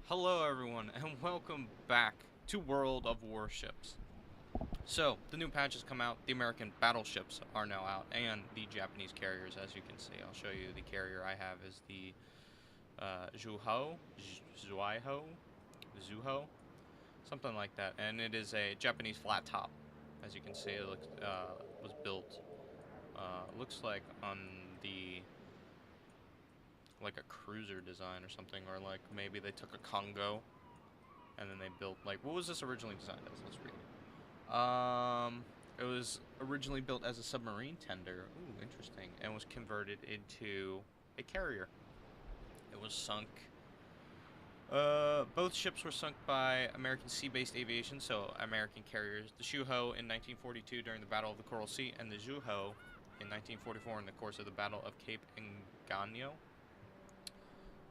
Hello everyone and welcome back to World of Warships. So, the new patches come out, the American battleships are now out, and the Japanese carriers, as you can see. I'll show you the carrier I have is the Zuiho, something like that, and it is a Japanese flat top. As you can see, it was built, looks like on the like a cruiser design or something, or like maybe they took a Congo and then they built, like, what was this originally designed as? Let's read it. It was originally built as a submarine tender. Ooh, interesting. And was converted into a carrier. It was sunk. Both ships were sunk by American sea-based aviation, so American carriers. The Zuiho in 1942 during the Battle of the Coral Sea, and the Zuiho in 1944 in the course of the Battle of Cape Engano.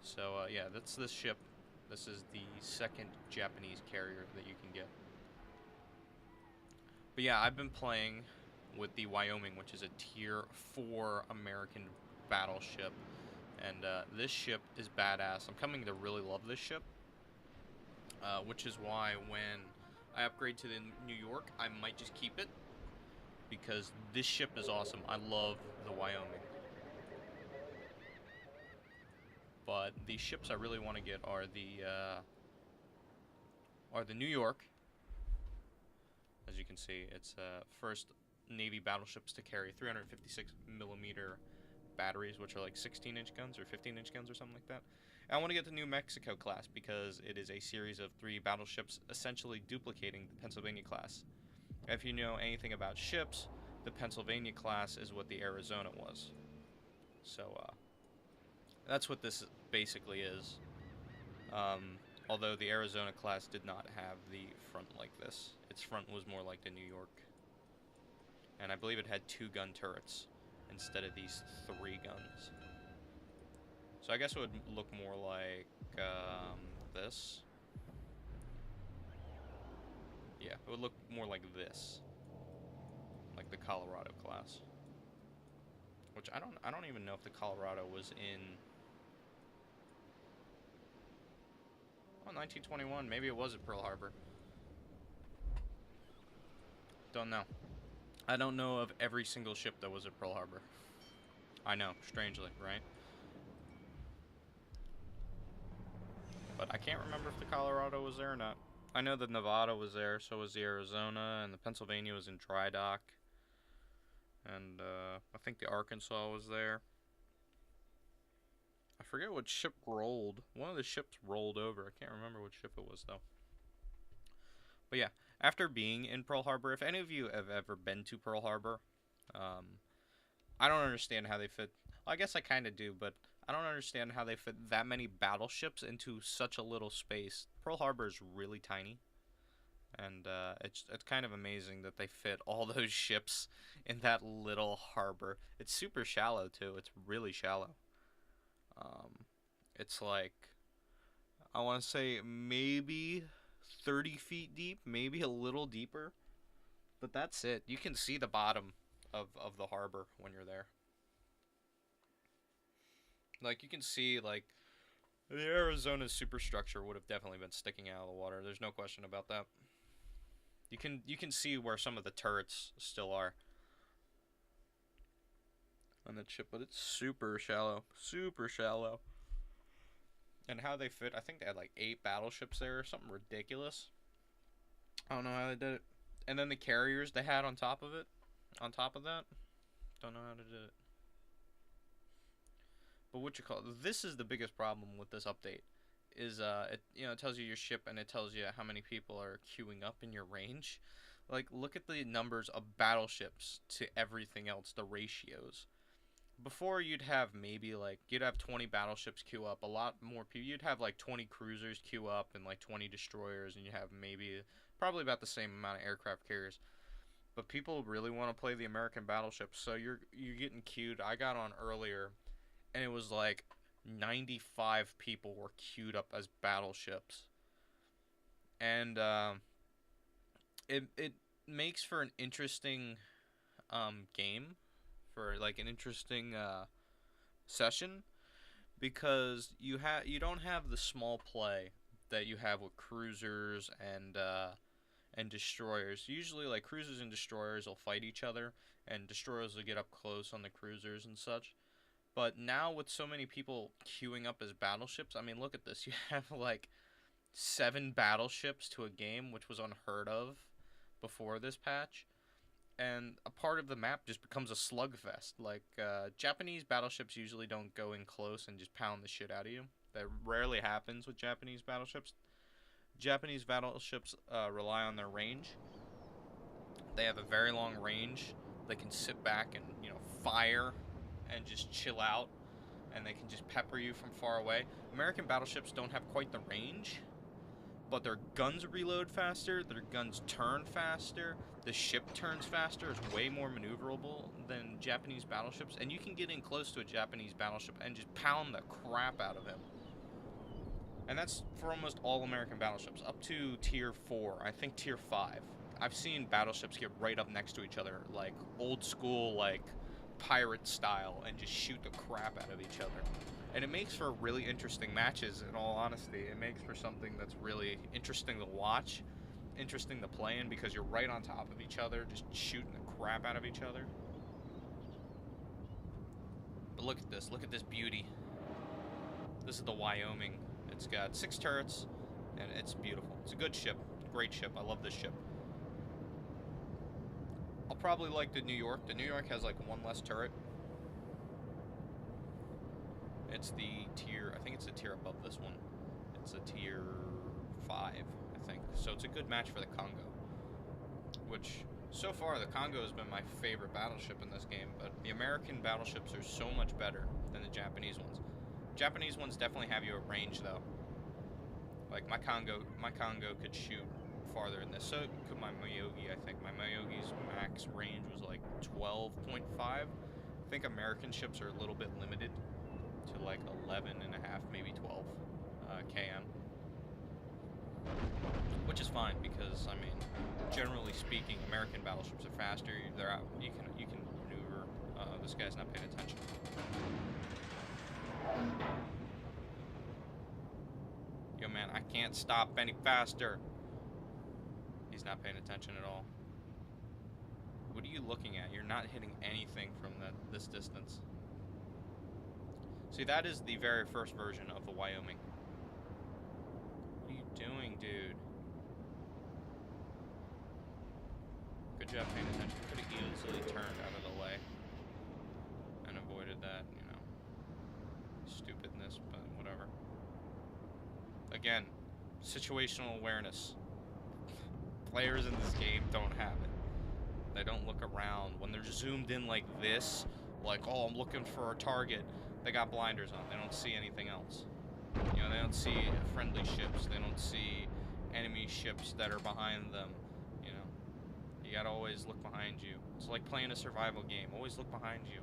So, yeah, that's this ship. This is the second Japanese carrier that you can get. But yeah, I've been playing with the Wyoming, which is a Tier 4 American battleship. And this ship is badass. I'm coming to really love this ship. Which is why when I upgrade to the New York, I might just keep it. Because this ship is awesome. I love the Wyoming. But the ships I really want to get are the New York. As you can see, it's first Navy battleships to carry 356 millimeter batteries, which are like 16-inch guns or 15-inch guns or something like that. And I want to get the New Mexico class because it is a series of 3 battleships essentially duplicating the Pennsylvania class. If you know anything about ships, the Pennsylvania class is what the Arizona was. So, that's what this basically is. Although the Arizona class did not have the front like this. Its front was more like the New York. And I believe it had 2 gun turrets instead of these 3 guns. So I guess it would look more like this. Yeah, it would look more like this. Like the Colorado class. Which I don't even know if the Colorado was in 1921. Maybe it was at Pearl Harbor. Don't know. I don't know of every single ship that was at Pearl Harbor. I know, strangely, right? But I can't remember if the Colorado was there or not. I know the Nevada was there, so was the Arizona, and the Pennsylvania was in dry dock. And I think the Arkansas was there. I forget what ship rolled. One of the ships rolled over. I can't remember what ship it was, though. But yeah, after being in Pearl Harbor, if any of you have ever been to Pearl Harbor, I don't understand how they fit. Well, I guess I kind of do, but I don't understand how they fit that many battleships into such a little space. Pearl Harbor is really tiny, and it's kind of amazing that they fit all those ships in that little harbor. It's super shallow too. It's really shallow. It's like, I want to say maybe 30 feet deep, maybe a little deeper, but that's it. You can see the bottom of the harbor when you're there. Like, you can see, like, the Arizona superstructure would have definitely been sticking out of the water. There's no question about that. You can see where some of the turrets still are on that ship, but it's super shallow. Super shallow. And how they fit, I think they had like 8 battleships there or something ridiculous. I don't know how they did it. And then the carriers they had on top of it. On top of that. Don't know how to do it. But what you call it, this is the biggest problem with this update. Is it tells you your ship and it tells you how many people are queuing up in your range. Like, look at the numbers of battleships to everything else, the ratios. Before you'd have maybe like you'd have 20 battleships queue up, a lot more people. You'd have like 20 cruisers queue up and like 20 destroyers, and you have maybe probably about the same amount of aircraft carriers. But people really want to play the American battleships, so you're getting queued. I got on earlier, and it was like 95 people were queued up as battleships, and it makes for an interesting game, for like an interesting session, because you don't have the small play that you have with cruisers and destroyers. Usually, like, cruisers and destroyers will fight each other, and destroyers will get up close on the cruisers and such. But now with so many people queuing up as battleships, I mean, look at this. You have like 7 battleships to a game, which was unheard of before this patch. And a part of the map just becomes a slugfest. Like, Japanese battleships usually don't go in close and just pound the shit out of you. That rarely happens with Japanese battleships. Japanese battleships rely on their range. They have a very long range. They can sit back and, fire and just chill out, and they can just pepper you from far away. American battleships don't have quite the range, but their guns reload faster, their guns turn faster, the ship turns faster, it's way more maneuverable than Japanese battleships, and you can get in close to a Japanese battleship and just pound the crap out of him. And that's for almost all American battleships, up to tier 4, I think tier 5. I've seen battleships get right up next to each other, like old school, like pirate style, and just shoot the crap out of each other. And it makes for really interesting matches, in all honesty. It makes for something that's really interesting to watch, interesting to play in, because you're right on top of each other, just shooting the crap out of each other. But look at this beauty. This is the Wyoming. It's got 6 turrets, and it's beautiful. It's a good ship, great ship, I love this ship. I'll probably like the New York. The New York has like 1 less turret. It's the tier, I think it's a tier above this one. It's a tier 5, I think. So it's a good match for the Congo. Which, so far, the Congo has been my favorite battleship in this game, but the American battleships are so much better than the Japanese ones. Japanese ones definitely have you at range, though. Like, my Congo could shoot farther in this. So could my Miyogi, I think. My Miyogi's max range was like 12.5. I think American ships are a little bit limited to like 11 and a half, maybe 12 km. Which is fine because, I mean, generally speaking, American battleships are faster. They're out. You can maneuver. This guy's not paying attention. Yo, man, I can't stop any faster. He's not paying attention at all. What are you looking at? You're not hitting anything from this distance. See, that is the very first version of the Wyoming. What are you doing, dude? Good job paying attention. Could have easily turned out of the way and avoided that, stupidness, but whatever. Again, situational awareness. Players in this game don't have it. They don't look around. When they're zoomed in like this, like, oh, I'm looking for a target, they got blinders on. They don't see anything else. They don't see friendly ships. They don't see enemy ships that are behind them. You gotta always look behind you. It's like playing a survival game. Always look behind you.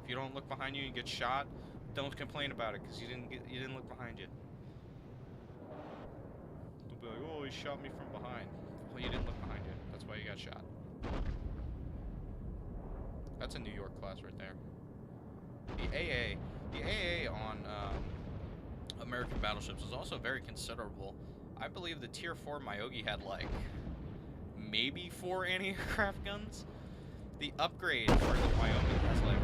If you don't look behind you and get shot, don't complain about it because you didn't look behind you. Don't be like, oh, he shot me from behind. Well, you didn't look behind you. That's why you got shot. That's a New York class right there. The AA on American battleships is also very considerable. I believe the Tier 4 Miyogi had like maybe 4 anti-aircraft guns. The upgrade for the Wyoming has like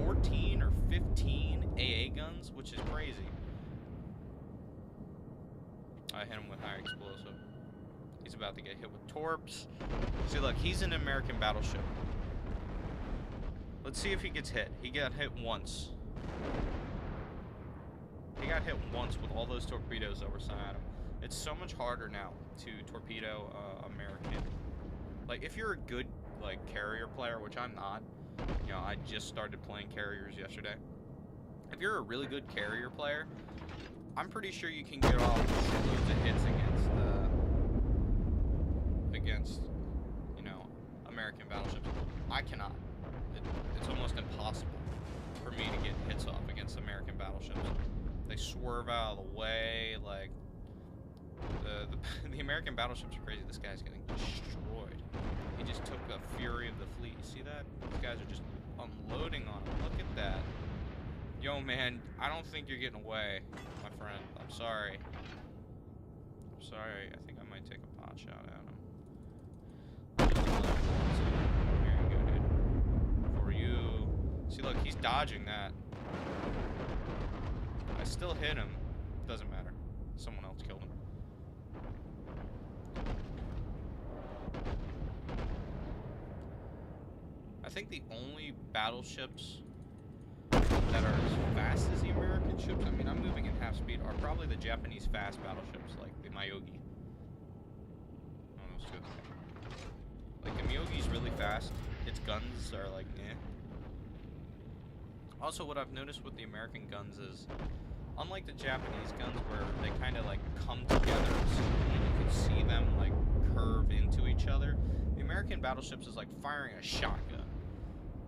14 or 15 AA guns, which is crazy. I hit him with high explosive. He's about to get hit with torps. See, look, he's an American battleship. Let's see if he gets hit. He got hit once. He got hit once with all those torpedoes that were sent at him. It's so much harder now to torpedo American. Like, if you're a good, like, carrier player, which I'm not. I just started playing carriers yesterday. If you're a really good carrier player, I'm pretty sure you can get off loads of hits against American battleships. I cannot. It's almost impossible for me to get hits off against American battleships. They swerve out of the way, like the American battleships are crazy. This guy's getting destroyed. He just took the fury of the fleet. You see that? These guys are just unloading on him. Look at that. Yo, man, I don't think you're getting away, my friend. I'm sorry. sorry. I think I might take a pot shot at him. Here you go, dude. For you. See, look, he's dodging that. I still hit him. Doesn't matter. Someone else killed him. I think the only battleships that are as fast as the American ships, I mean, I'm moving at half speed, are probably the Japanese fast battleships, like the Myogi. Oh, those two. Like, the Myogi's really fast. Its guns are like, eh. Also, what I've noticed with the American guns is, unlike the Japanese guns where they kind of like come together so you can see them like curve into each other, the American battleships is like firing a shotgun.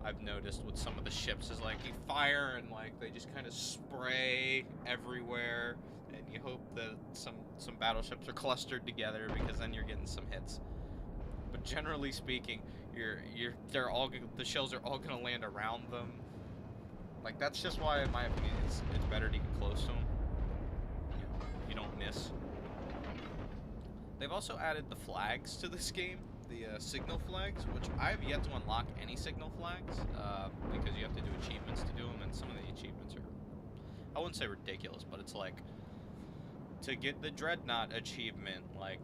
I've noticed with some of the ships is like you fire and like they just kind of spray everywhere, and you hope that some battleships are clustered together because then you're getting some hits. But generally speaking, the shells are all gonna land around them. Like, that's just why, in my opinion, it's better to get close to them. You don't miss. They've also added the flags to this game, the signal flags, which I have yet to unlock any signal flags, because you have to do achievements to do them, and some of the achievements are, I wouldn't say ridiculous, but it's like, to get the dreadnought achievement, like,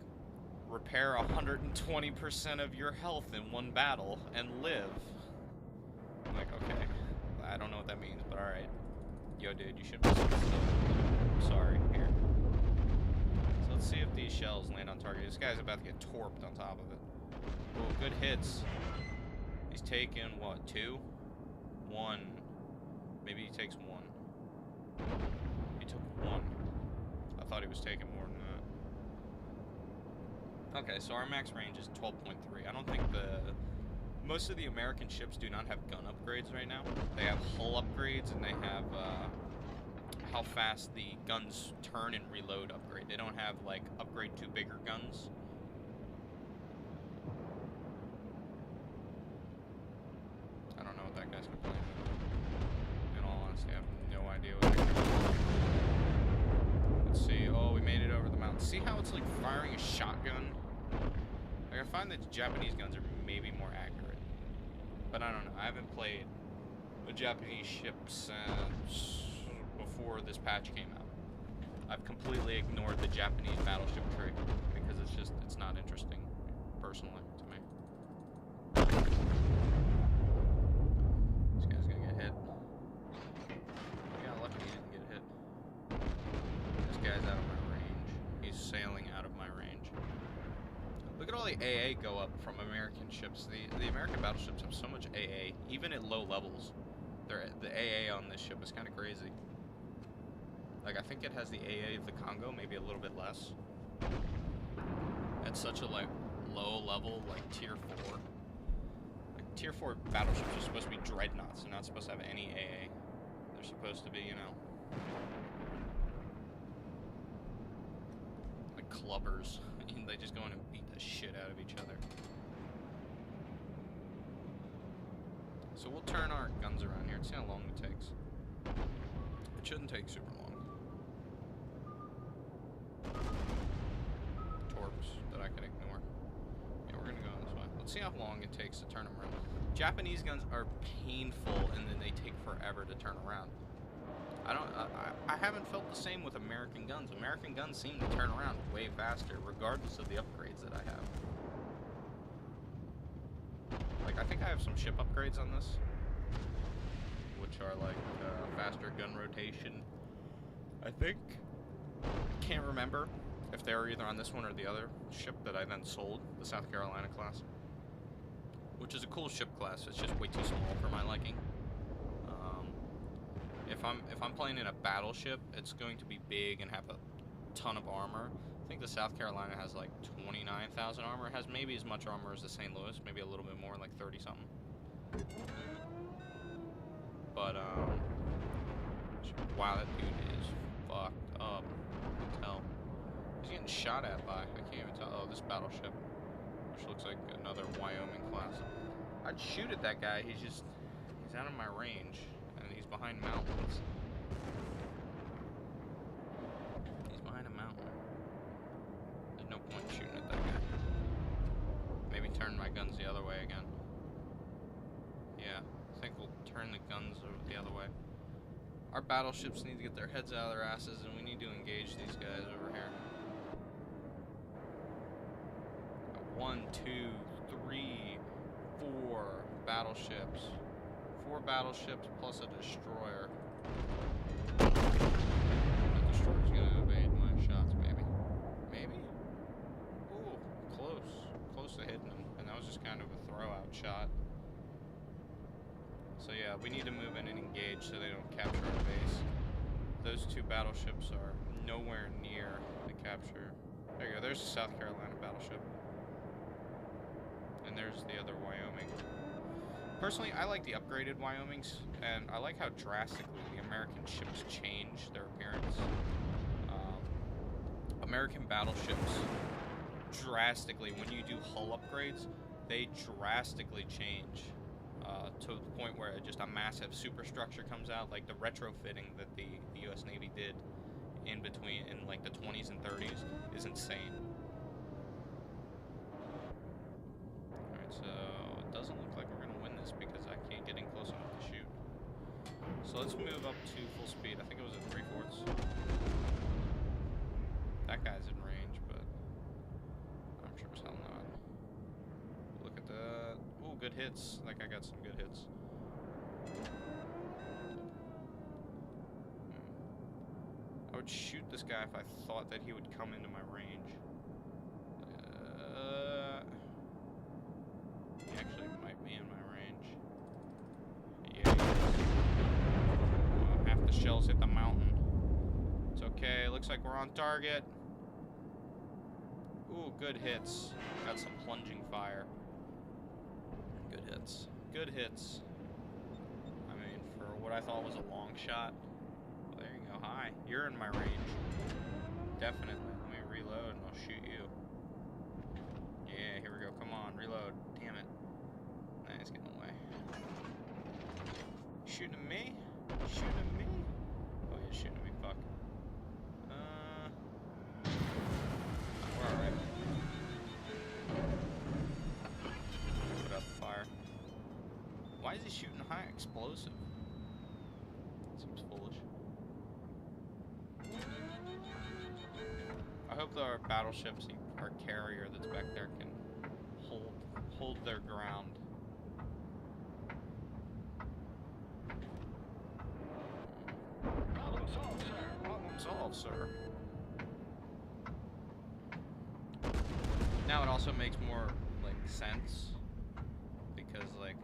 repair 120% of your health in one battle and live. I'm like, okay. I don't know what that means, but alright. Yo, dude, you shouldn't be so I'm sorry. Here. So let's see if these shells land on target. This guy's about to get torped on top of it. Oh, good hits. He's taking, what, 2? 1. Maybe he takes 1. He took 1. I thought he was taking more than that. Okay, so our max range is 12.3. I don't think most of the American ships do not have gun upgrades right now. They have hull upgrades, and they have how fast the guns turn and reload upgrade. They don't have, like, upgrade to bigger guns. I don't know what that guy's complaining about. In all honesty, I have no idea what that guy's complaining. Let's see. Oh, we made it over the mountain. See how it's, like, firing a shotgun? Like, I find that Japanese guns are maybe more accurate. But I don't know. I haven't played a Japanese ship since before this patch came out. I've completely ignored the Japanese battleship tree because it's not interesting, personally, to me. This guy's gonna get hit. I got lucky he didn't get hit. This guy's out of my range. He's sailing out of my range. Look at all the AA go up from American ships. The American battleships have so much AA, even at low levels. The AA on this ship is kind of crazy. Like, I think it has the AA of the Congo, maybe a little bit less. At such a, like, low level, like, tier 4. Like, tier 4 battleships are supposed to be dreadnoughts. They're not supposed to have any AA. They're supposed to be, you know, like clubbers. They just go in and beat the shit out of each other. So we'll turn our guns around here and see how long it takes. It shouldn't take super long. Torps that I can ignore. Yeah, we're gonna go this way. Let's see how long it takes to turn them around. Japanese guns are painful, and then they take forever to turn around. I haven't felt the same with American guns. American guns seem to turn around way faster, regardless of the upgrades that I have. Like, I think I have some ship upgrades on this, which are like faster gun rotation. I think. Can't remember if they were either on this one or the other ship that I then sold, the South Carolina class, which is a cool ship class. It's just way too small for my liking. If I'm playing in a battleship, it's going to be big and have a ton of armor. I think the South Carolina has like 29,000 armor. It has maybe as much armor as the St. Louis, maybe a little bit more, like 30 something. But wow, that dude is fucked up. You can tell. He's getting shot at by, I can't even tell. Oh, this battleship, which looks like another Wyoming class. I'd shoot at that guy. He's out of my range. He's behind mountains. He's behind a mountain. other way again. Yeah, I think we'll turn the guns over the other way. Our battleships need to get their heads out of their asses, and we need to engage these guys over here. 1, 2, 3, 4 battleships. 4 battleships plus a destroyer. The destroyer's gonna evade my shots, maybe. Maybe? Ooh, close. Close to hitting him. And that was just kind of a throw-out shot. So yeah, we need to move in and engage so they don't capture our base. Those 2 battleships are nowhere near the capture. There you go, there's the South Carolina battleship. And there's the other Wyoming. Personally, I like the upgraded Wyomings, and I like how drastically the American ships change their appearance. American battleships, drastically, when you do hull upgrades, they drastically change. To the point where just a massive superstructure comes out, like the retrofitting that the U.S. Navy did in like the 20s and 30s is insane. Alright, so it doesn't look like we're gonna win this because I can't get in close enough to shoot. So let's move up to full speed. I think it was at 3/4. That guy's in range, but I'm sure as hell not. Look at that. Ooh, good hits. That guy got some good hits. I would shoot this guy if I thought that he would come into my range. He actually might be in my range. Yeah, he is. Half the shells hit the mountain. It's okay. Looks like we're on target. Ooh, good hits. Got some plunging fire. Good hits. Good hits. I mean, for what I thought was a long shot. Well, there you go. Hi. You're in my range. Definitely. Let me reload and I'll shoot you. Yeah, here we go. Come on, reload. Damn it. Nah, he's getting away. Shooting at me? Shooting at me? Oh, he's shooting at me. Fuck. We're alright. Put out the fire. Why is he shooting high explosive? Seems foolish. I hope that our battleships and our carrier that's back there can hold their ground. Problem solved, sir. Problem solved, sir. Now it also makes more like sense because like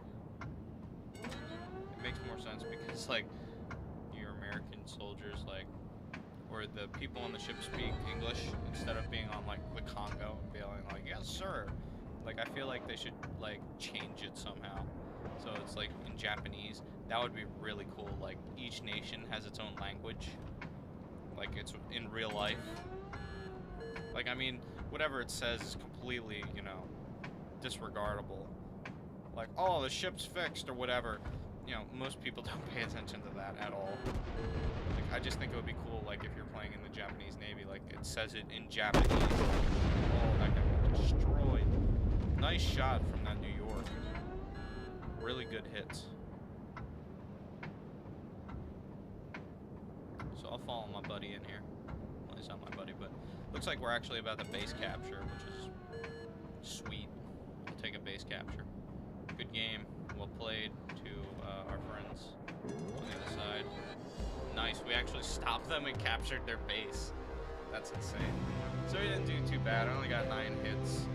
it makes more sense because like your American soldiers like or the people on the ship speak English instead of being on like the Congo and being like yes sir. Like I feel like they should like change it somehow so it's like in Japanese. That would be really cool. Like each nation has its own language like it's in real life. Like I mean whatever it says is completely, you know, disregardable. Like, oh, the ship's fixed or whatever. You know, most people don't pay attention to that at all. Like, I just think it would be cool, like, if you're playing in the Japanese Navy, like, it says it in Japanese. Oh, that guy got destroyed. Nice shot from that New York. Really good hits. So I'll follow my buddy in here. Well, he's not my buddy, but looks like we're actually about the base capture, which is sweet. I'll take a base capture. Good game. Well played to our friends on the other side. Nice. We actually stopped them and captured their base. That's insane. So we didn't do too bad. I only got 9 hits.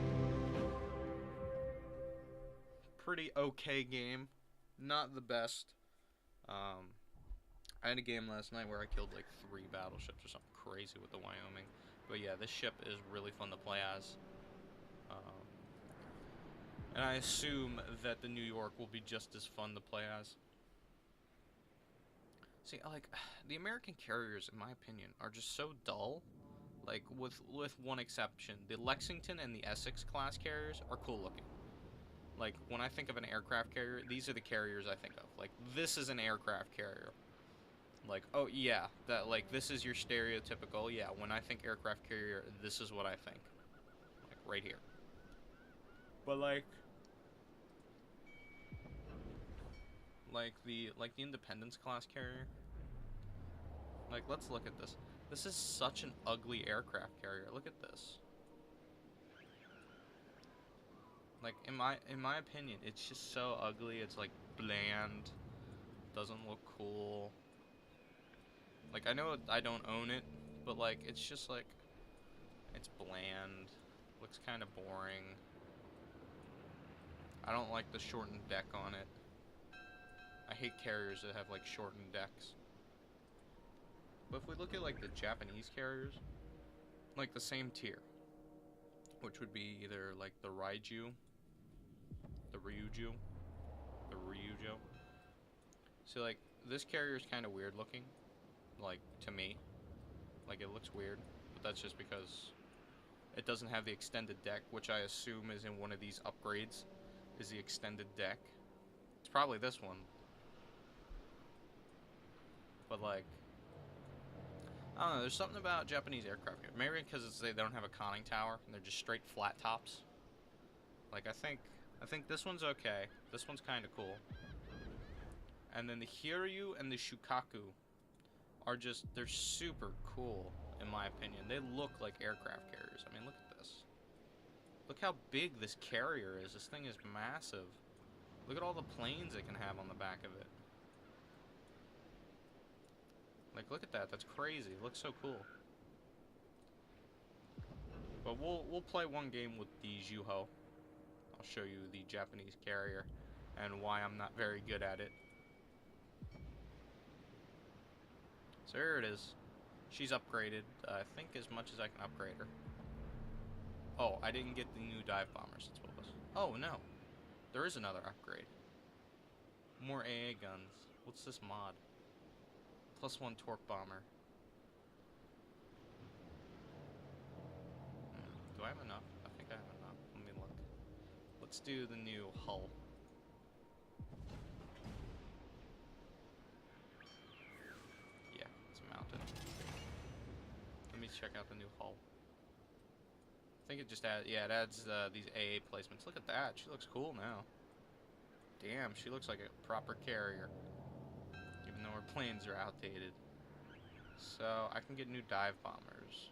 Pretty okay game. Not the best. I had a game last night where I killed like 3 battleships or something crazy with the Wyoming. But yeah, this ship is really fun to play as. And I assume that the New York will be just as fun to play as. See, like, the American carriers, in my opinion, are just so dull. Like, with one exception. The Lexington and the Essex class carriers are cool looking. Like, when I think of an aircraft carrier, these are the carriers I think of. Like, this is an aircraft carrier. Like, oh, yeah, that, like, this is your stereotypical, yeah, when I think aircraft carrier, this is what I think. Like, right here. But, like, like the Independence class carrier. Like, let's look at this. This is such an ugly aircraft carrier. Look at this. Like, in my opinion, it's just so ugly. It's like bland. Doesn't look cool. Like, I know I don't own it, but like it's just like it's bland. Looks kind of boring. I don't like the shortened deck on it. I hate carriers that have like shortened decks. But if we look at like the Japanese carriers, like the same tier, which would be either like the Ryuju, the Ryuju, the Ryujo. So like this carrier is kind of weird looking, like to me. Like it looks weird, but that's just because it doesn't have the extended deck, which I assume is in one of these upgrades, is the extended deck. It's probably this one. But like, I don't know, there's something about Japanese aircraft here. Maybe because they don't have a conning tower and they're just straight flat tops. Like I think this one's okay. This one's kind of cool. And then the Hiryu and the Shukaku are just, they're super cool in my opinion. They look like aircraft carriers. I mean, look at this. Look how big this carrier is. This thing is massive. Look at all the planes it can have on the back of it. Like, look at that. That's crazy. It looks so cool. But we'll play one game with the Zuiho. I'll show you the Japanese carrier and why I'm not very good at it. So here it is. She's upgraded, I think as much as I can upgrade her. Oh, I didn't get the new dive bombers. That's what it was. Oh, no. There is another upgrade. More AA guns. What's this mod? +1 torque bomber. Do I have enough? I think I have enough. Let me look. Let's do the new hull. Yeah, it's mounted. Let me check out the new hull. I think it just adds, yeah, it adds these AA placements. Look at that. She looks cool now. Damn, she looks like a proper carrier. Even though her planes are outdated. So, I can get new dive bombers.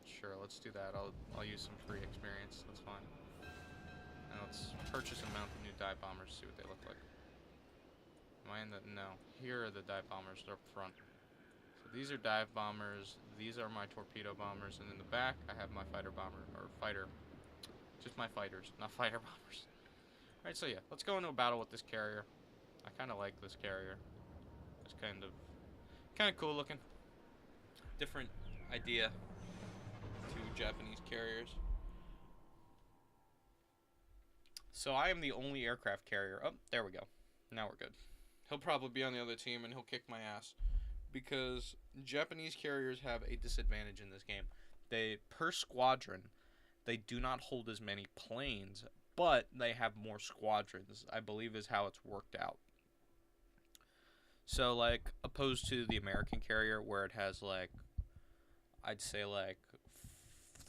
Sure, let's do that. I'll use some free experience. That's fine. And let's purchase and mount the new dive bombers, see what they look like. Am I in the... No. Here are the dive bombers. They're up front. So these are dive bombers. These are my torpedo bombers. And in the back, I have my fighter bomber. Or fighter. Just my fighters, not fighter bombers. Alright, so yeah. Let's go into a battle with this carrier. I kind of like this carrier. It's kind of cool looking. Different idea to Japanese carriers. So I am the only aircraft carrier. Oh, there we go. Now we're good. He'll probably be on the other team and he'll kick my ass. Because Japanese carriers have a disadvantage in this game. They, per squadron, they do not hold as many planes, but they have more squadrons, I believe is how it's worked out. So, like, opposed to the American carrier, where it has, like, I'd say, like,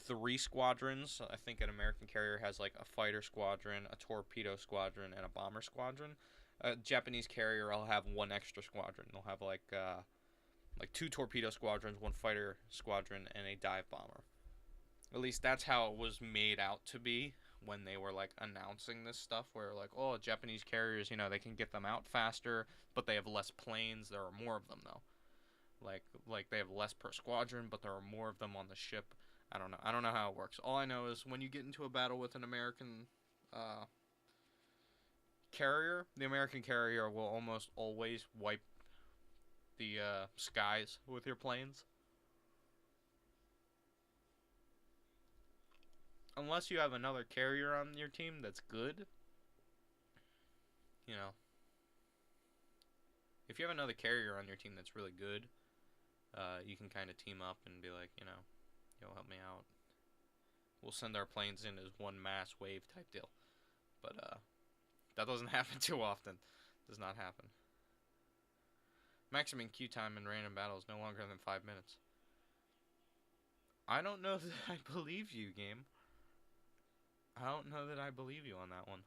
3 squadrons. I think an American carrier has, like, a fighter squadron, a torpedo squadron, and a bomber squadron. A Japanese carrier will have 1 extra squadron. They'll have, like 2 torpedo squadrons, 1 fighter squadron, and a dive bomber. At least that's how it was made out to be when they were, like, announcing this stuff, where, like, oh, Japanese carriers, you know, they can get them out faster, but they have less planes. There are more of them, though. Like they have less per squadron, but there are more of them on the ship. I don't know. I don't know how it works. All I know is when you get into a battle with an American carrier, the American carrier will almost always wipe the skies with your planes. Unless you have another carrier on your team that's good. You know. If you have another carrier on your team that's really good, you can kind of team up and be like, you know, yo, help me out. We'll send our planes in as one mass wave type deal. But that doesn't happen too often. Does not happen. Maximum queue time in random battle is no longer than 5 minutes. I don't know that I believe you, game. I don't know that I believe you on that one.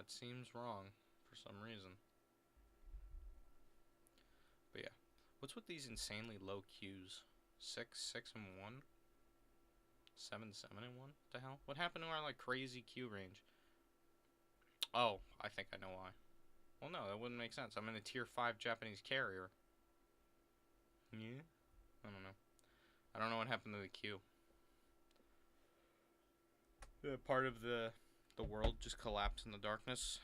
That seems wrong for some reason. But yeah. What's with these insanely low queues? 6, 6, and 1? 7, 7, and 1? What the hell? What happened to our, like, crazy queue range? Oh, I think I know why. Well, no, that wouldn't make sense. I'm in a tier 5 Japanese carrier. Yeah? I don't know. I don't know what happened to the queue. Part of the world just collapsed in the darkness.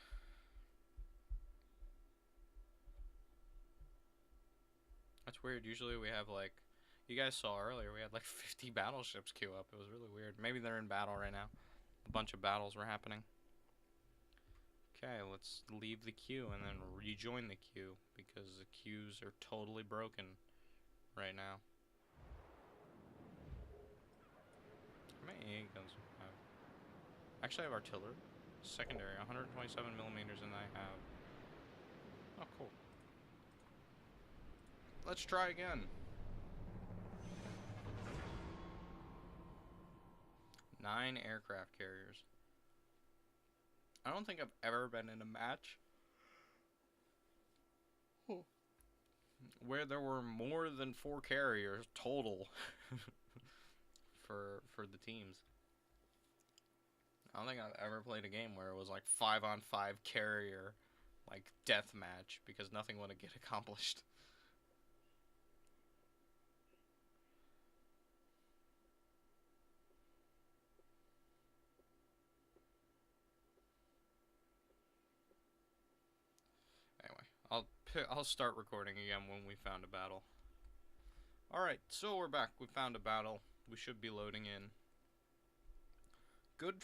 That's weird. Usually we have, like, you guys saw earlier, we had like 50 battleships queue up. It was really weird. Maybe they're in battle right now. A bunch of battles were happening. Okay, let's leave the queue and then rejoin the queue, because the queues are totally broken right now. How many AA guns do I have? Actually, I have artillery. Secondary, 127 millimeters, and I have... Oh, cool. Let's try again. 9 aircraft carriers. I don't think I've ever been in a match where there were more than 4 carriers total for the teams. I don't think I've ever played a game where it was like 5-on-5 carrier, like, death match, because nothing would get accomplished. Anyway, I'll start recording again when we found a battle. Alright, so we're back. We found a battle. We should be loading in. Good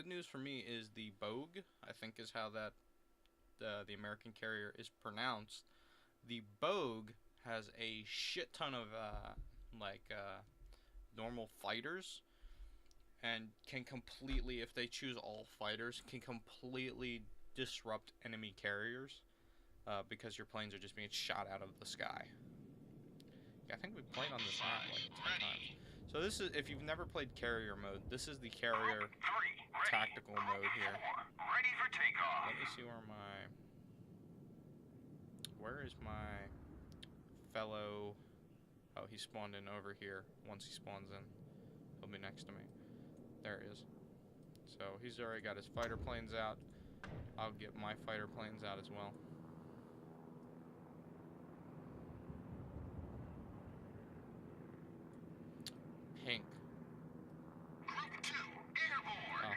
news for me is the Bogue, I think is how that the American carrier is pronounced. The Bogue has a shit ton of normal fighters, and can completely, if they choose all fighters, can completely disrupt enemy carriers, because your planes are just being shot out of the sky. Yeah, I think we've played on this map like 10 times. So this is, if you've never played carrier mode, this is the carrier tactical mode here. Ready for takeoff. Let me see where is my fellow... Oh, he spawned in over here. Once he spawns in, he'll be next to me. There he is. So he's already got his fighter planes out. I'll get my fighter planes out as well. Pink. Group 2, airborne. Oh,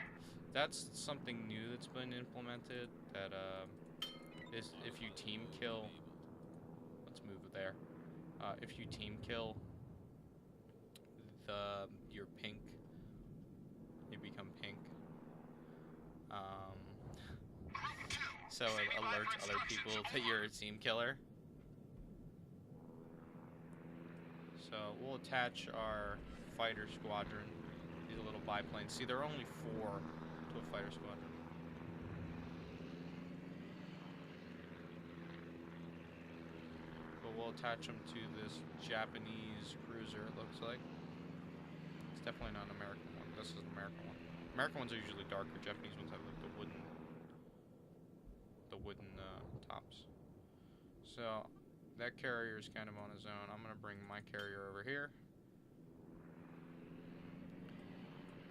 that's something new that's been implemented. That is if you team kill. Let's move there. If you team kill your pink, you become pink. So it alerts other people that you're a team killer. So we'll attach our fighter squadron. These little biplanes. See, there are only 4 to a fighter squadron. But we'll attach them to this Japanese cruiser, it looks like. It's definitely not an American one. This is an American one. American ones are usually darker. Japanese ones have like the wooden tops. So that carrier is kind of on his own. I'm gonna bring my carrier over here,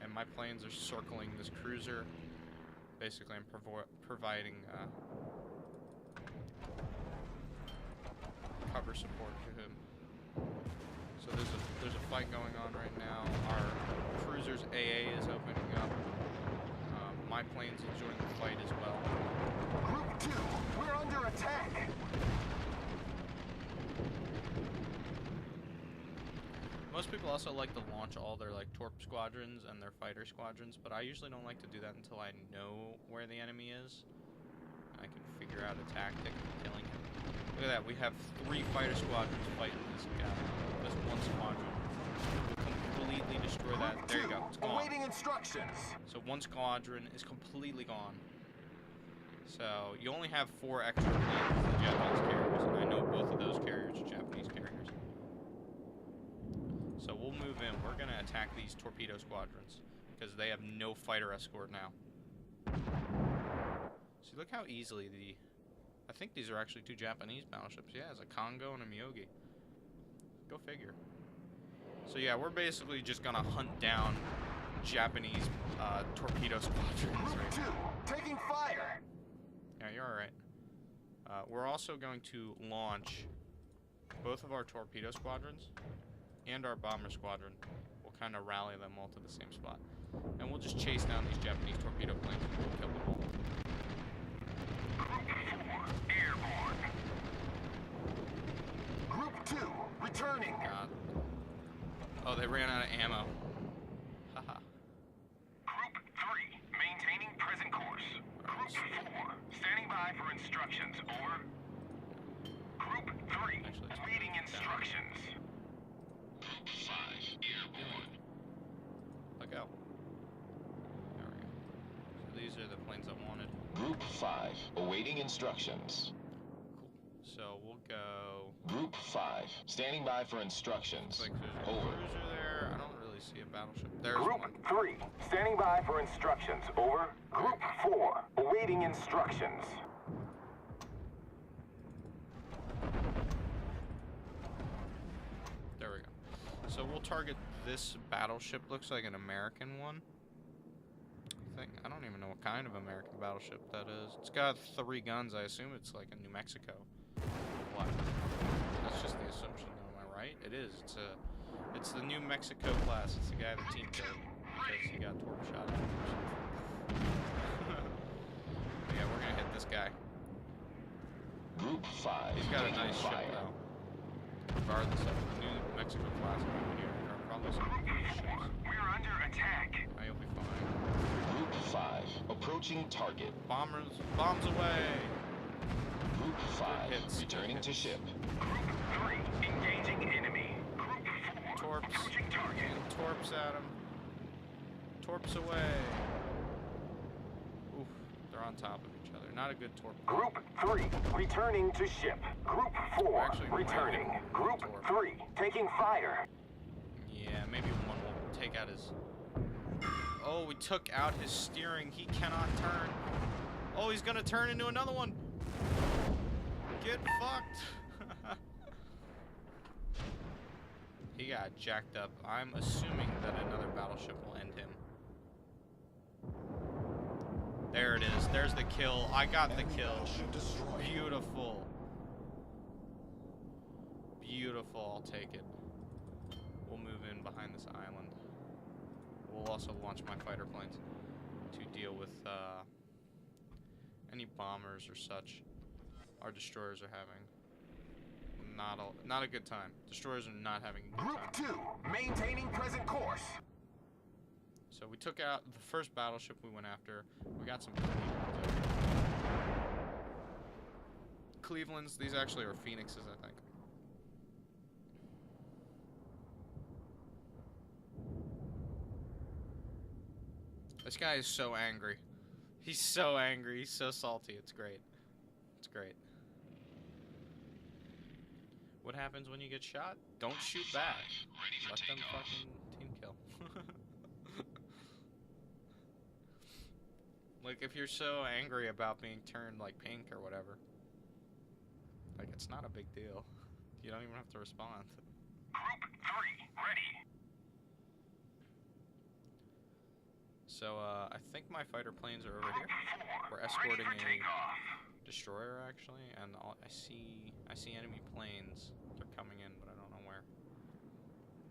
and my planes are circling this cruiser. Basically, I'm providing cover support to him. So there's a fight going on right now. Our cruiser's AA is opening up. My plane's enjoying the fight as well. Group 2, we're under attack. Most people also like to launch all their like torp squadrons and their fighter squadrons, but I usually don't like to do that until I know where the enemy is. I can figure out a tactic of killing him. Look at that, we have 3 fighter squadrons fighting this guy. This one squadron. We'll completely destroy that. There you go, it's gone. Awaiting instructions. So one squadron is completely gone. So you only have 4 extra planes for the Japanese carriers, and I know both of those carriers are Japanese carriers. So we'll move in. We're going to attack these torpedo squadrons because they have no fighter escort now. See, look how easily the... I think these are actually 2 Japanese battleships. Yeah, it's a Kongo and a Miyogi. Go figure. So yeah, we're basically just gonna hunt down Japanese torpedo squadrons Group right 2, now. taking fire. Yeah, you're alright. We're also going to launch both of our torpedo squadrons and our bomber squadron. We'll kind of rally them all to the same spot. And we'll just chase down these Japanese torpedo planes and we'll kill them all. Group 4, airborne. Group 2, returning. God. Oh, they ran out of ammo. Haha. Group 3, maintaining present course. Group 4, standing by for instructions. Over. Group 3, Actually, let's waiting put it down. instructions. Group 5, airborne. Look out. There we go. So these are the planes I wanted. Group 5, awaiting instructions. Cool. So we'll go... Group 5, standing by for instructions. Looks like there's a Over. cruiser there. I don't really see a battleship. There's Group one. 3, standing by for instructions. Over. Group 4, awaiting instructions. There we go. So we'll target this battleship. Looks like an American one. I don't even know what kind of American battleship that is. It's got 3 guns. I assume it's like a New Mexico. What? That's just the assumption, though. Am I right? It is. It's the New Mexico class. It's the guy the team killed because he got torp shot. Yeah, we're gonna hit this guy. Group 5, He's got a taking nice ship, fire. though. Regardless of the New Mexico class over here, there are probably some good ships. We're under attack. Oh, you'll be fine. Group 5, approaching target. Bombs away! Group 5, hits, returning good to hits. ship. Group 3, engaging enemy. Group 4, Torps. approaching target. Torps at him. Torps away. Oof, they're on top of each other. Not a good torp. Group 3, returning to ship. Group 4, Actually, returning. right. Group Torp. 3, taking fire. Yeah, maybe one will take out his... Oh, we took out his steering. He cannot turn. Oh, he's gonna turn into another one. Get fucked. He got jacked up. I'm assuming that another battleship will end him. There it is. There's the kill. I got the kill. Beautiful. Beautiful. I'll take it. We'll move in behind this island. We'll also launch my fighter planes to deal with any bombers or such our destroyers are having. Not a good time. Destroyers are not having a good Group time. 2, maintaining present course. So we took out the first battleship we went after. We got some Clevelands. These actually are Phoenixes, I think. This guy is so angry. He's so angry. He's so salty. It's great. It's great. What happens when you get shot? Don't shoot back. Let them fucking team kill. Like, if you're so angry about being turned, like, pink or whatever, like, it's not a big deal. You don't even have to respond. Group 3, ready. So, I think my fighter planes are over here. We're Ready escorting for a takeoff. destroyer, actually, and I see enemy planes. They're coming in, but I don't know where.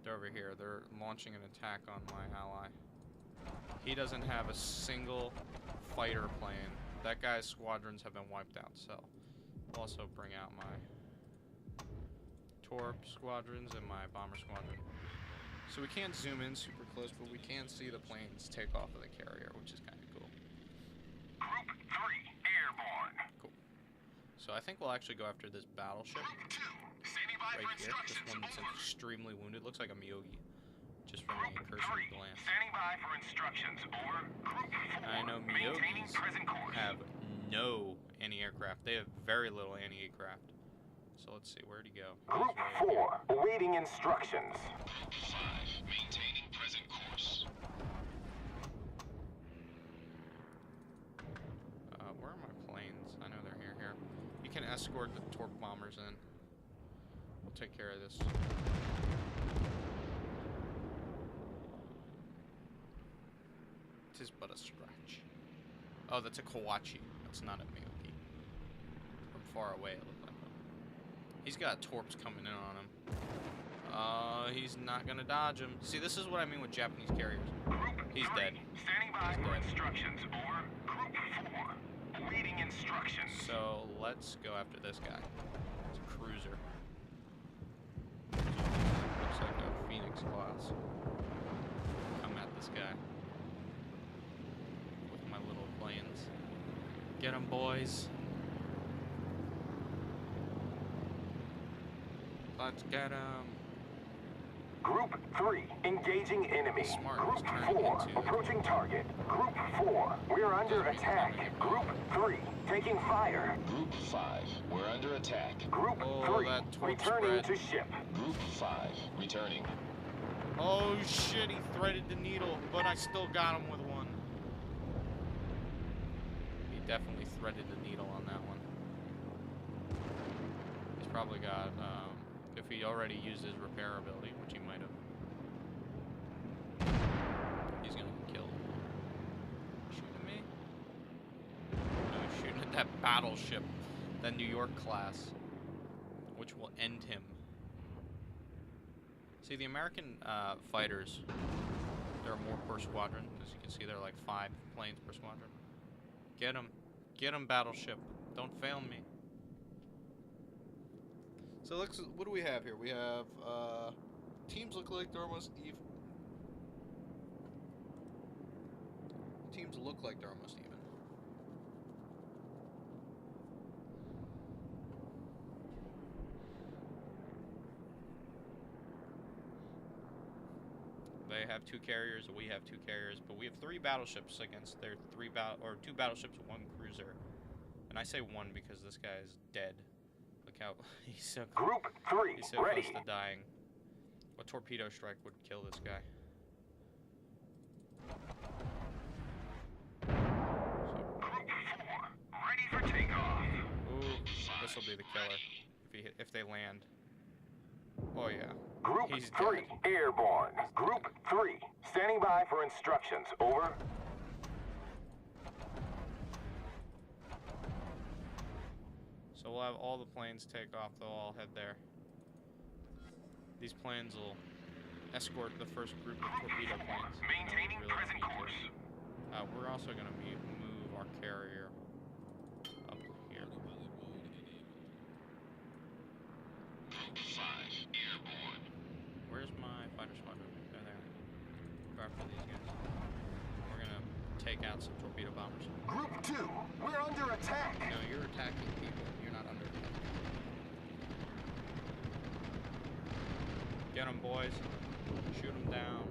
They're over here. They're launching an attack on my ally. He doesn't have a single fighter plane. That guy's squadrons have been wiped out, so I'll also bring out my torp squadrons and my bomber squadron. So we can't zoom in super close, but we can see the planes take off of the carrier, which is kind of cool. Group 3, airborne. Cool. So I think we'll actually go after this battleship Group 2, standing by right for here. This instructions. one that's Over. extremely wounded. Looks like a Miyogi, just from a Group cursory 3, glance. standing by for instructions. Over. Group 4, I know maintaining Miyogis present course. have no anti-aircraft. They have very little anti-aircraft. So let's see, where'd he go? Group He's right 4, awaiting instructions. Group 5, maintaining present course. Where are my escort the torp bombers in. We'll take care of this. Tis but a scratch. Oh, that's a Kawachi. That's not a Miyogi. From far away, it looked like one. He's got torps coming in on him. He's not gonna dodge him. See, this is what I mean with Japanese carriers. He's dead. Standing by for instructions. Over. Group 4. Awaiting instructions. So let's go after this guy. It's a cruiser. Looks like a Phoenix class. Come at this guy with my little planes. Get him, boys. Let's get him. Group 3, engaging enemy. Smart. Group 4, approaching target. Group 4, we're under attack. Group 3, taking fire. Group 5, we're under attack. Group 3, returning to ship. Group 5, returning. Oh shit, he threaded the needle, but I still got him with one. He definitely threaded the needle on that one. He's probably got, if he already used his repair ability, which he might have, he's gonna get killed. Shooting me? No, he's shooting at that battleship, that New York class, which will end him. See, the American fighters, there are more per squadron. As you can see, there are like 5 planes per squadron. Get him. Get him, battleship. Don't fail me. So let's, what do we have here? We have, teams look like they're almost even. Teams look like they're almost even. They have 2 carriers, we have 2 carriers, but we have 3 battleships against their 2 battleships, 1 cruiser. And I say 1 because this guy is dead. Look how he's so Group 3, he's so ready. close to dying. A torpedo strike would kill this guy. Group 4, ready for takeoff. Ooh, this will be the killer if they land. Oh yeah. Group He's 3, dead. airborne. Group 3, standing by for instructions. Over. So we'll have all the planes take off. They'll all head there. These planes will escort the first group of torpedo planes. Maintaining Really present need to. course. We're also going to move our carrier up here. Group 5, airborne. Where's my fighter squadron? They're there. Go after these guys. We're going to take out some torpedo bombers. Group 2, we're under attack. No, you're attacking people. You're not under attack. Get them, boys. Shoot them down.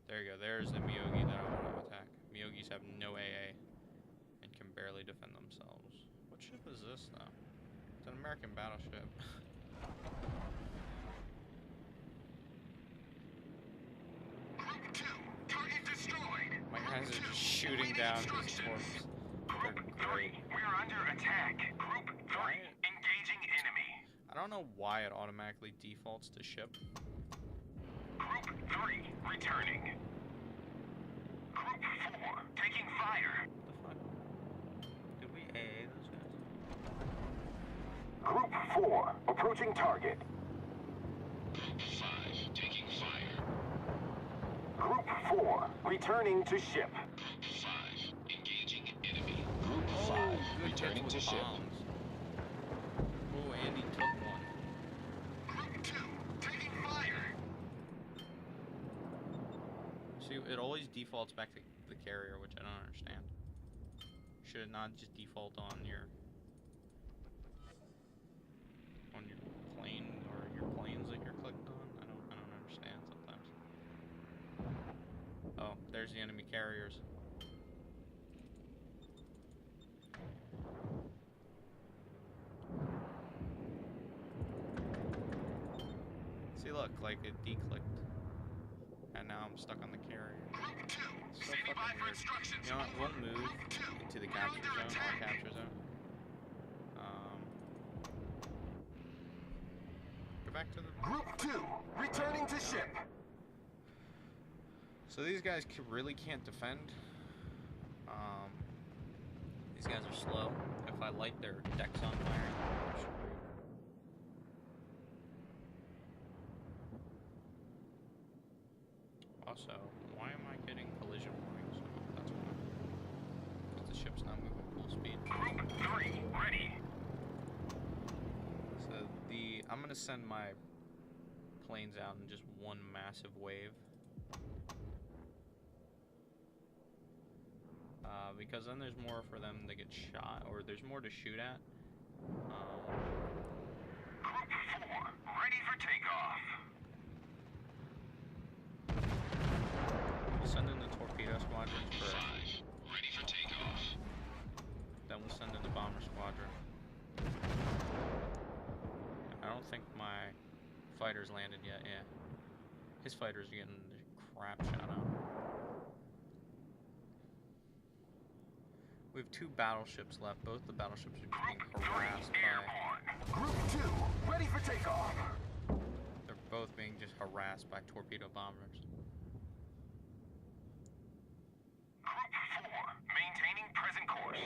There you go. There's the Miyogi that I want to attack. Miyogis have no AA and can barely defend themselves. What ship is this, though? It's an American battleship. Group 2, target destroyed. My guys are just shooting down these torps. They're Group 3, great. we're under attack. Group 3, engaging enemy. I don't know why it automatically defaults to ship. Group 3, returning. Group 4, taking fire. What the fuck? Did we AA those guys? Group 4, approaching target. Group 5, taking fire. Group 4, returning to ship. Group 5, engaging enemy. Group 5, good returning hits to with ship. bombs. Oh, Andy took one. Group 2, taking fire. See, it always defaults back to the carrier, which I don't understand. Should it not just default on your plane or your planes that you're clicked on? I don't understand sometimes. Oh, there's the enemy carriers. See, look, like it declicked, and now I'm stuck on the carrier. Group 2, So Standing by fucking for weird. instructions. You know what? We'll move Group 2, into the we're capture under zone, attack. our capture zone. Go back to the... Group 2, returning to ship. So these guys really can't defend. These guys are slow. If I light their decks on fire, they're screwed. Also, why am I getting collision warnings? That's why. Because the ship's not moving full speed. Group 3, ready. So I'm gonna send my planes out in just one massive wave. Because then there's more for them to get shot, or there's more to shoot at. Group 4, ready for takeoff. We'll send in the torpedo squadrons first. 5, ready for takeoff. Then we'll send in the bomber squadron. I don't think my fighter's landed yet. Yeah, his fighter's getting the crap shot out. We have 2 battleships left. Both the battleships are just being harassed by... Group 2, ready for takeoff. They're both being just harassed by torpedo bombers. Group 4, maintaining present course.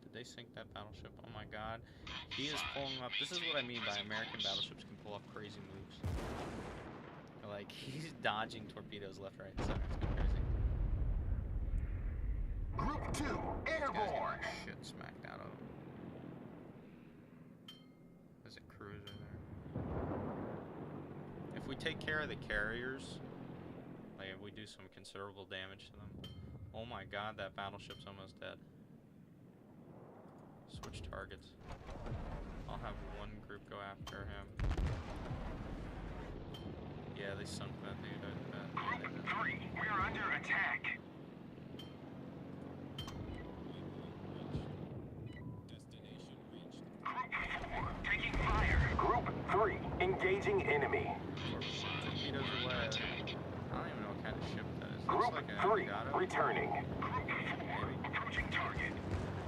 Did they sink that battleship? Oh my god. He is pulling up... This is what I mean by American battleships can pull off crazy moves. Like, he's dodging torpedoes left, right, and center. It's crazy. Group 2, airborne. Shit smacked out of him. There's a cruiser there. If we take care of the carriers, like if we do some considerable damage to them. Oh my god, that battleship's almost dead. Switch targets. I'll have one group go after him. Yeah, they sunk that dude. Group 3, we're under attack. Group 4, taking fire. Group 3, engaging enemy. Torpedoes away. I don't even know what kind of ship that is. Group Looks like an 3, Elgato. returning. Group 4, approaching target.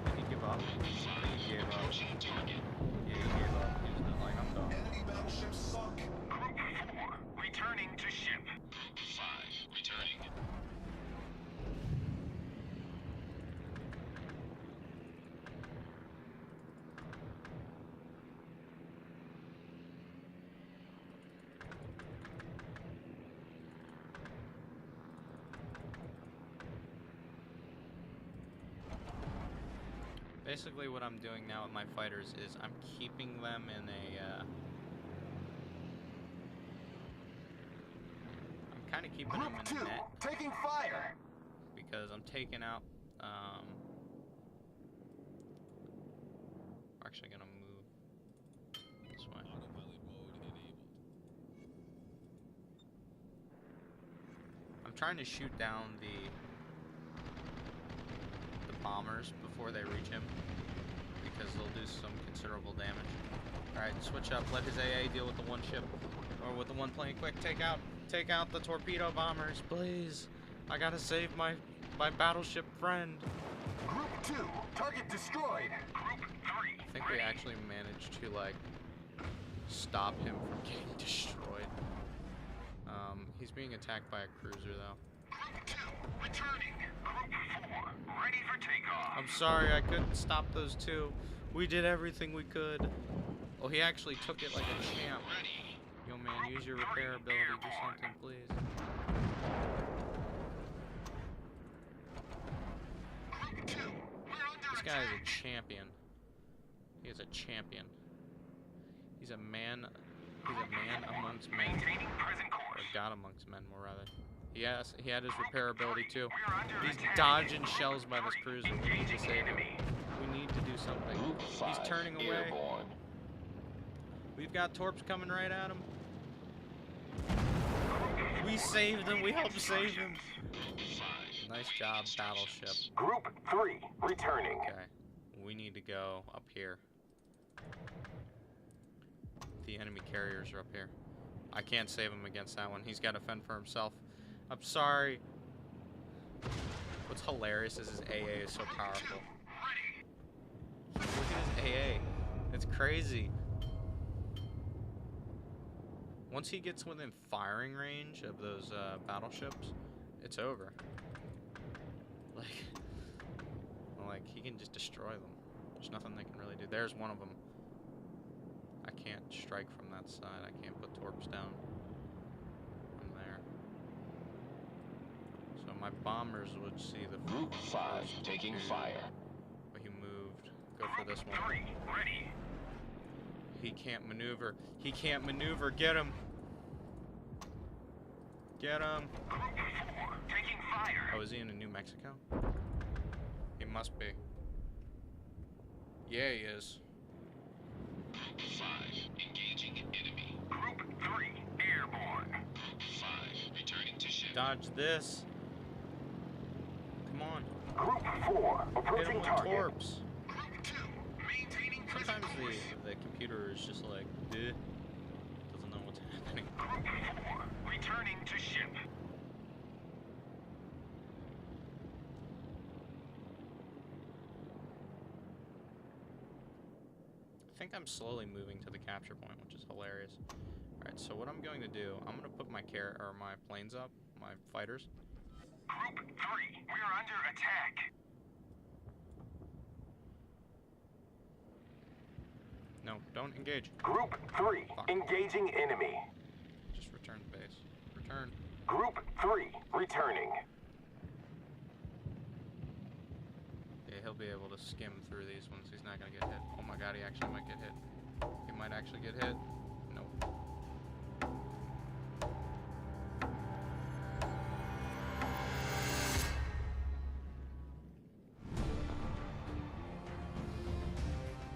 Did he give up? He gave up. Approaching target. Yeah, he gave up. He was not like, I'm done. Enemy battleships sunk. Group 4, returning to ship. Group 5, returning. Basically, what I'm doing now with my fighters is I'm keeping them in a. I'm kind of keeping them Group in 2, a net taking fire. because I'm taking out. We're actually gonna move this way. I'm trying to shoot down the bombers before they reach him because they'll do some considerable damage. Alright, switch up. Let his AA deal with the one ship or with the one plane. Quick, take out the torpedo bombers, please. I gotta save my battleship friend. Group 2, target destroyed. Group 3, I think we actually managed to like stop him from getting destroyed. He's being attacked by a cruiser though. Group 2, returning. Group 4, ready for takeoff. I'm sorry, I couldn't stop those two. We did everything we could. Oh, he actually took it like a champ. Ready. Yo, man, use your repair ability. Do something, please. Group 2, we're under This guy is a attack. champion. He is a champion. He's a man. He's a man amongst men, Maintaining present or course. god amongst men, more rather. He had his repair ability too. We're under He's attack. dodging shells by this cruiser. We need to Engaging save him. enemy. We need to do something. Group 5, He's turning away. airborne. We've got torps coming right at him. We saved him. We helped save him. Group 5. Nice job, battleship. Group 3, returning. Okay, we need to go up here. The enemy carriers are up here. I can't save him against that one. He's got to fend for himself. I'm sorry. What's hilarious is his AA is so powerful. Look at his AA. It's crazy. Once he gets within firing range of those battleships, it's over. Like he can just destroy them. There's nothing they can really do. There's one of them. I can't strike from that side. I can't put torps down from there. So my bombers would see the Group 5 taking fire. But he moved. Go for this one. 3 ready. He can't maneuver. He can't maneuver. Get him. Get him. Group 4 taking fire. Oh, is he in New Mexico? He must be. Yeah, he is. Group 5 engaging enemy. Group 3 airborne. Group 5 returning to ship. Dodge this. Come on. Group 4 Hit him approaching with target. torps. Group 2 maintaining present Sometimes course. the computer is just like, doesn't know what's happening. Group 4 returning to ship. I think I'm slowly moving to the capture point, which is hilarious. Alright, so what I'm going to do, I'm going to put my my planes up, my fighters. Group 3, we are under attack. No, don't engage. Group 3 engaging enemy. Just return to base. Return. Group 3 returning. Yeah, he'll be able to skim through these ones. He's not going to get hit. Oh my god, he actually might get hit. He might actually get hit. Nope.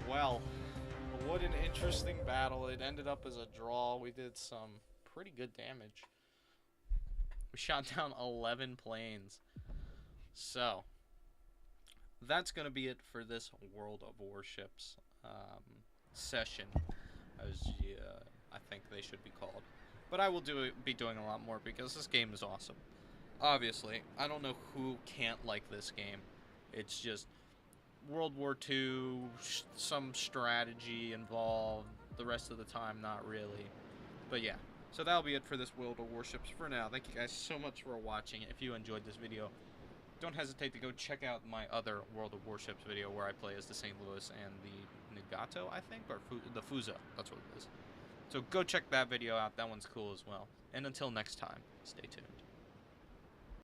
Well, what an interesting battle. It ended up as a draw. We did some pretty good damage. We shot down 11 planes. So, that's going to be it for this World of Warships session, as I think they should be called. But I will be doing a lot more because this game is awesome. Obviously, I don't know who can't like this game. It's just World War II, some strategy involved, the rest of the time not really. But yeah, so that'll be it for this World of Warships for now. Thank you guys so much for watching. If you enjoyed this video, don't hesitate to go check out my other World of Warships video where I play as the St. Louis and the Nagato, I think, or the Fusa, that's what it is. So go check that video out, that one's cool as well. And until next time, stay tuned.